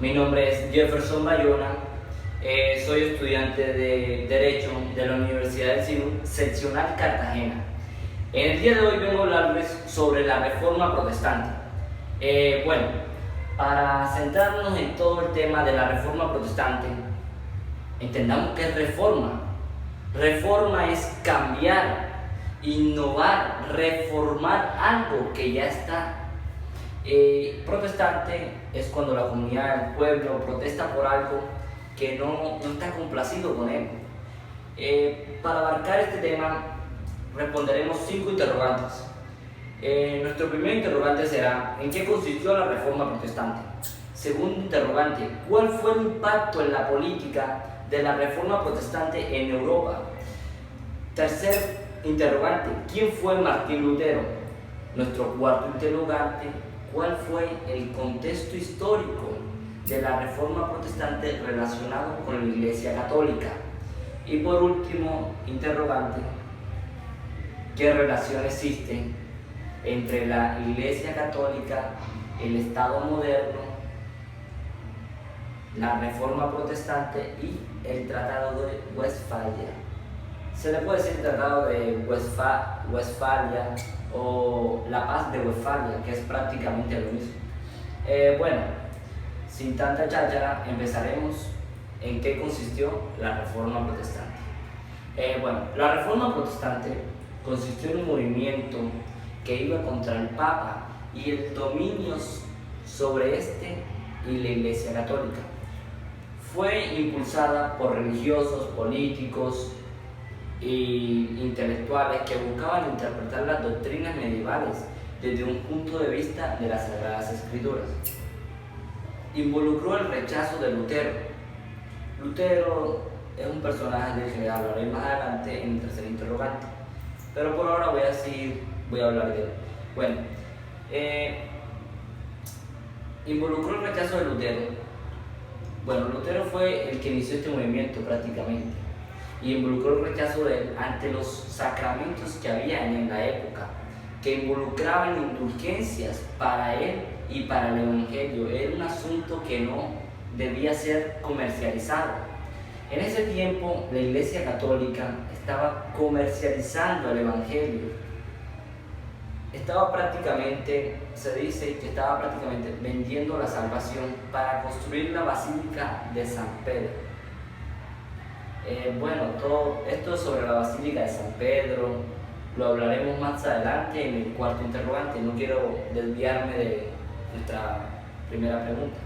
Mi nombre es Jefferson Bayona, soy estudiante de Derecho de la Universidad del CIU, seccional Cartagena. En el día de hoy vengo a hablarles sobre la Reforma Protestante. Para centrarnos en todo el tema de la Reforma Protestante, entendamos que es reforma. Reforma es cambiar, innovar, reformar algo que ya está. Protestante es cuando la comunidad, el pueblo, protesta por algo que no está complacido con él. Para abarcar este tema, responderemos 5 interrogantes. Nuestro primer interrogante será: ¿en qué consistió la Reforma Protestante? Segundo interrogante: ¿cuál fue el impacto en la política de la Reforma Protestante en Europa? Tercer interrogante: ¿quién fue Martín Lutero? Nuestro cuarto interrogante: ¿cuál fue el contexto histórico de la Reforma Protestante relacionado con la Iglesia Católica? Y por último interrogante: ¿qué relación existe entre la Iglesia Católica, el Estado moderno, la Reforma Protestante y el Tratado de Westfalia? Se le puede decir Tratado de Westfalia o la Paz de Westfalia, que es prácticamente lo mismo. Sin tanta cháchara, empezaremos en qué consistió la Reforma Protestante. La Reforma Protestante consistió en un movimiento que iba contra el Papa y el dominio sobre este y la Iglesia Católica. Fue impulsada por religiosos, políticos e intelectuales que buscaban interpretar las doctrinas medievales desde un punto de vista de las Sagradas Escrituras. Involucró el rechazo de Lutero. Lutero es un personaje del que hablaré más adelante en el tercer interrogante, pero por ahora voy a hablar de él. Involucró el rechazo de Lutero. Lutero fue el que inició este movimiento prácticamente, y involucró el rechazo de él ante los sacramentos que había en la época, que involucraban indulgencias para él y para el Evangelio. Era un asunto que no debía ser comercializado. En ese tiempo la Iglesia Católica estaba comercializando el Evangelio. Se dice que estaba prácticamente vendiendo la salvación para construir la Basílica de San Pedro. Todo esto sobre la Basílica de San Pedro lo hablaremos más adelante en el cuarto interrogante. No quiero desviarme de nuestra primera pregunta.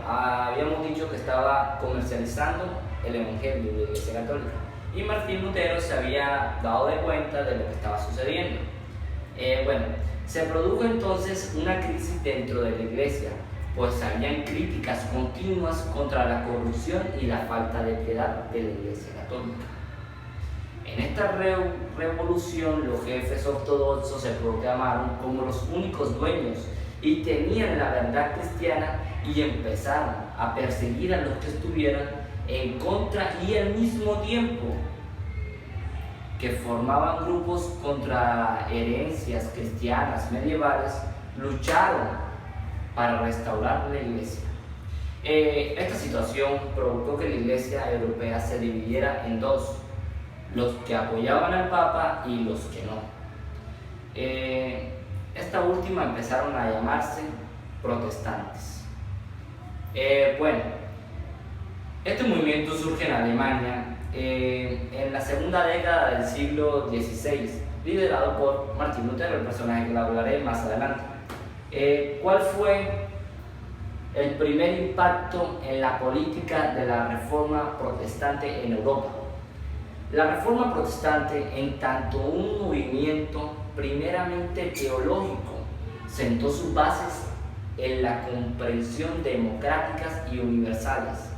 Habíamos dicho que estaba comercializando el Evangelio de la Iglesia Católica, y Martín Lutero se había dado de cuenta de lo que estaba sucediendo. Se produjo entonces una crisis dentro de la Iglesia, pues habían críticas continuas contra la corrupción y la falta de piedad de la Iglesia Católica. En esta revolución, los jefes ortodoxos se proclamaron como los únicos dueños y tenían la verdad cristiana, y empezaron a perseguir a los que estuvieran en contra, y al mismo tiempo que formaban grupos contra herencias cristianas medievales, lucharon para restaurar la Iglesia. Esta situación provocó que la Iglesia europea se dividiera en dos: los que apoyaban al Papa y los que no. Esta última empezaron a llamarse protestantes. Este movimiento surge en Alemania en la segunda década del siglo XVI, liderado por Martín Lutero, el personaje que lo hablaré más adelante. ¿Cuál fue el primer impacto en la política de la Reforma Protestante en Europa? La Reforma Protestante, en tanto un movimiento primeramente teológico, sentó sus bases en la comprensión democráticas y universales.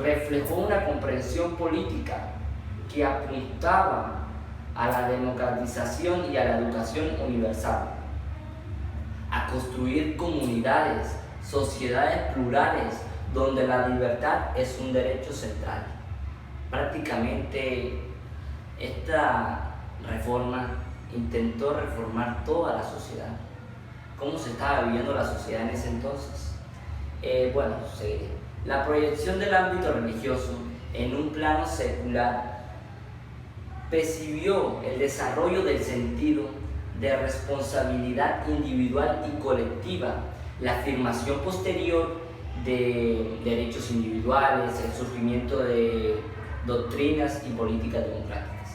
Reflejó una comprensión política que apuntaba a la democratización y a la educación universal, a construir comunidades, sociedades plurales, donde la libertad es un derecho central. Prácticamente esta reforma intentó reformar toda la sociedad. cómo se estaba viviendo la sociedad en ese entonces. Bueno, la proyección del ámbito religioso en un plano secular percibió el desarrollo del sentido de responsabilidad individual y colectiva, la afirmación posterior de derechos individuales, el surgimiento de doctrinas y políticas democráticas.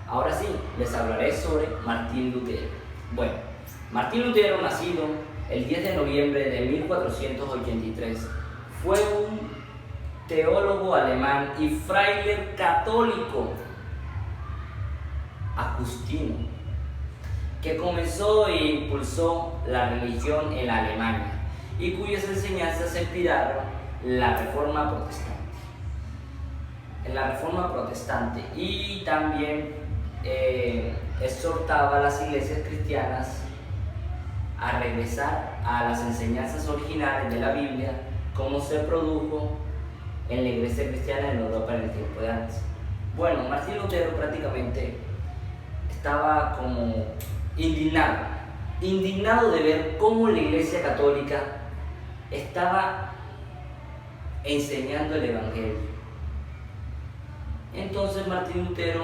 Ahora sí, les hablaré sobre Martín Lutero. Bueno, Martín Lutero, nacido el 10 de noviembre de 1483, fue un teólogo alemán y fraile católico agustino que comenzó e impulsó la religión en la Alemania y cuyas enseñanzas inspiraron la Reforma Protestante. En la Reforma Protestante, y también exhortaba a las iglesias cristianas a regresar a las enseñanzas originales de la Biblia, como se produjo en la iglesia cristiana en Europa en el tiempo de antes. Bueno, Martín Lutero prácticamente estaba como indignado de ver cómo la iglesia católica estaba enseñando el evangelio. Entonces Martín Lutero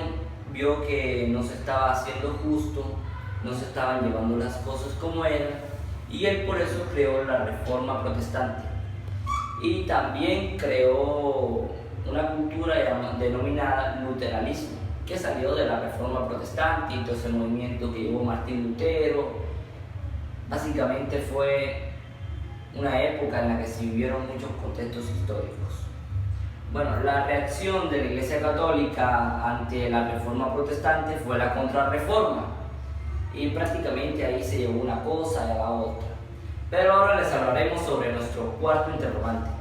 vio que no se estaba haciendo justo, no se estaban llevando las cosas como eran, y él por eso creó la Reforma Protestante. Y también creó una cultura denominada luteranismo, que salió de la Reforma Protestante y todo ese movimiento que llevó Martín Lutero. Básicamente fue una época en la que se vivieron muchos contextos históricos. Bueno, la reacción de la Iglesia Católica ante la Reforma Protestante fue la Contrarreforma, y prácticamente ahí se llevó una cosa y a la otra. Pero ahora les hablaremos sobre nuestro cuarto interrogante.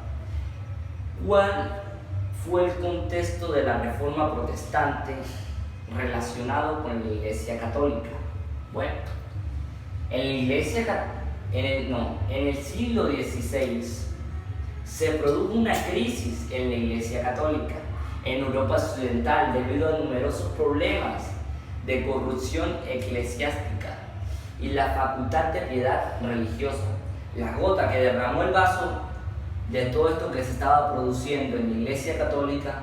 ¿Cuál fue el contexto de la Reforma Protestante relacionado con la Iglesia Católica? Bueno, en el siglo XVI se produjo una crisis en la Iglesia Católica en Europa Occidental debido a numerosos problemas de corrupción eclesiástica y la facultad de piedad religiosa. La gota que derramó el vaso de todo esto que se estaba produciendo en la Iglesia Católica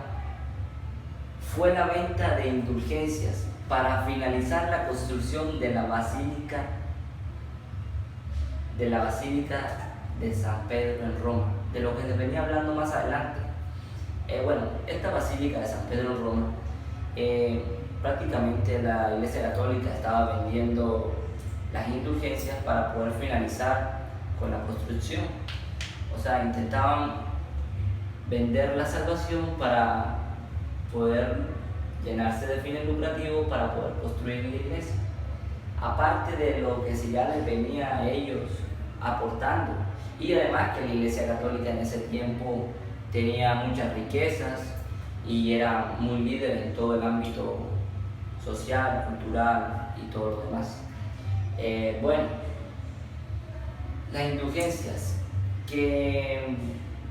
fue la venta de indulgencias para finalizar la construcción de la Basílica de San Pedro en Roma, de lo que les venía hablando más adelante. Bueno, esta Basílica de San Pedro en Roma, prácticamente la Iglesia Católica estaba vendiendo las indulgencias para poder finalizar con la construcción. O sea, intentaban vender la salvación para poder llenarse de fines lucrativos para poder construir la iglesia, aparte de lo que ya les venía a ellos aportando. Y además que la Iglesia Católica en ese tiempo tenía muchas riquezas y era muy líder en todo el ámbito social, cultural y todo lo demás. Bueno, las indulgencias, que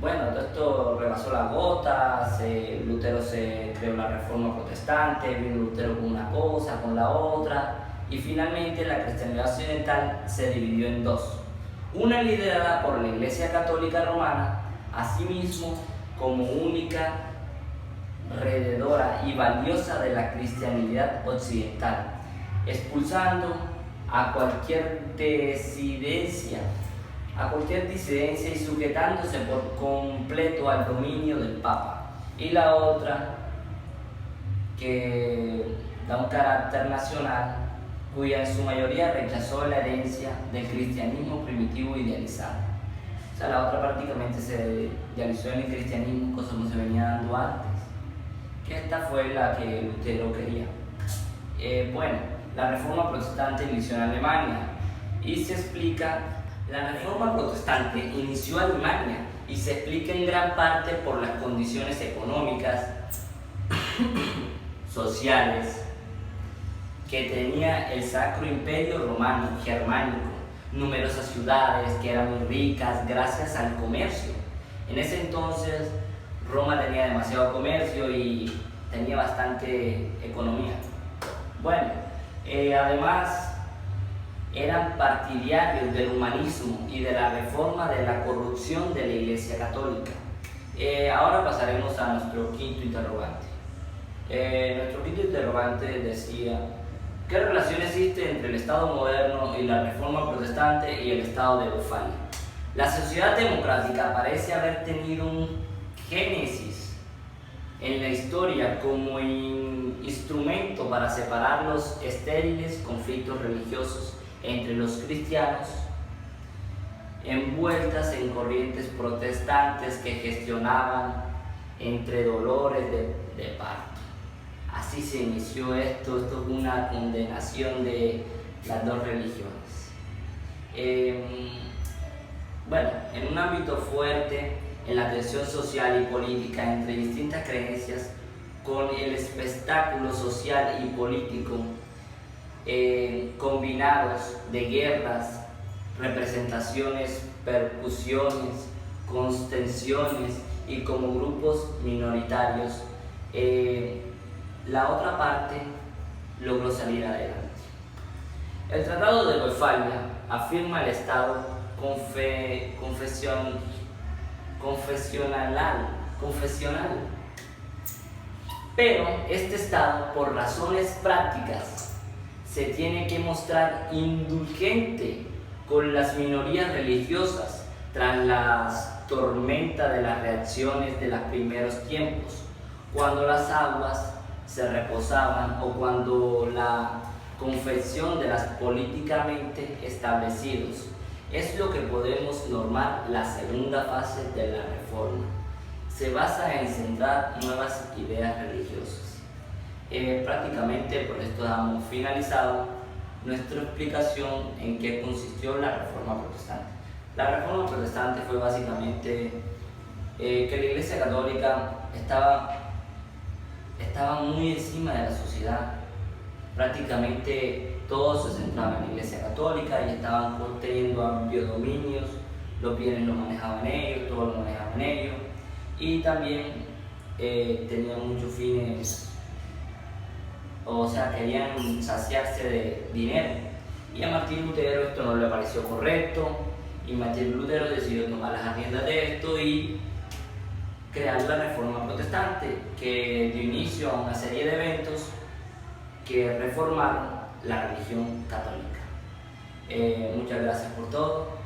bueno, todo esto rebasó la gota, Lutero se creó la Reforma Protestante, vino Lutero con una cosa, con la otra, y finalmente la cristiandad occidental se dividió en dos. Una liderada por la Iglesia Católica Romana, asimismo como única rededora y valiosa de la cristianidad occidental, expulsando a cualquier disidencia y sujetándose por completo al dominio del Papa. Y la otra, que da un carácter nacional, cuya en su mayoría rechazó la herencia del cristianismo primitivo idealizado. O sea, la otra prácticamente se idealizó en el cristianismo como se venía dando antes, que esta fue la que Lutero quería. Bueno, la Reforma Protestante inició en Alemania y se explica. La Reforma Protestante inició en Alemania y se explica en gran parte por las condiciones económicas, sociales, que tenía el Sacro Imperio Romano Germánico, numerosas ciudades que eran muy ricas gracias al comercio. En ese entonces Roma tenía demasiado comercio y tenía bastante economía. Bueno, además eran partidarios del humanismo y de la reforma de la corrupción de la Iglesia Católica. Ahora pasaremos a nuestro quinto interrogante. Nuestro quinto interrogante decía: ¿qué relación existe entre el Estado moderno y la Reforma Protestante y el Estado de Westfalia? La sociedad democrática parece haber tenido un génesis en la historia como instrumento para separar los estériles conflictos religiosos entre los cristianos, envueltas en corrientes protestantes que gestionaban entre dolores de parto. Así se inició esto es una condenación de las dos religiones. Bueno, en un ámbito fuerte, en la tensión social y política entre distintas creencias, con el espectáculo social y político combinados de guerras, representaciones, percusiones, contenciones y como grupos minoritarios, la otra parte logró salir adelante. El Tratado de Westfalia afirma el Estado confesional, pero este Estado, por razones prácticas, se tiene que mostrar indulgente con las minorías religiosas tras las tormentas de las reacciones de los primeros tiempos, cuando las aguas se reposaban o cuando la confesión de las políticamente establecidos. Es lo que podemos normar la segunda fase de la reforma. Se basa en centrar nuevas ideas religiosas. Prácticamente por esto damos finalizado nuestra explicación en qué consistió la Reforma Protestante. La Reforma Protestante fue básicamente que la Iglesia Católica estaba muy encima de la sociedad. Prácticamente todos se centraban en la Iglesia Católica y estaban teniendo amplios dominios, los bienes los manejaban ellos, todo lo manejaban ellos, y también tenían muchos fines, o sea, querían saciarse de dinero. Y a Martín Lutero esto no le pareció correcto, y Martín Lutero decidió tomar las riendas de esto y crear la Reforma Protestante, que dio inicio a una serie de eventos que reformaron la religión católica. Muchas gracias por todo.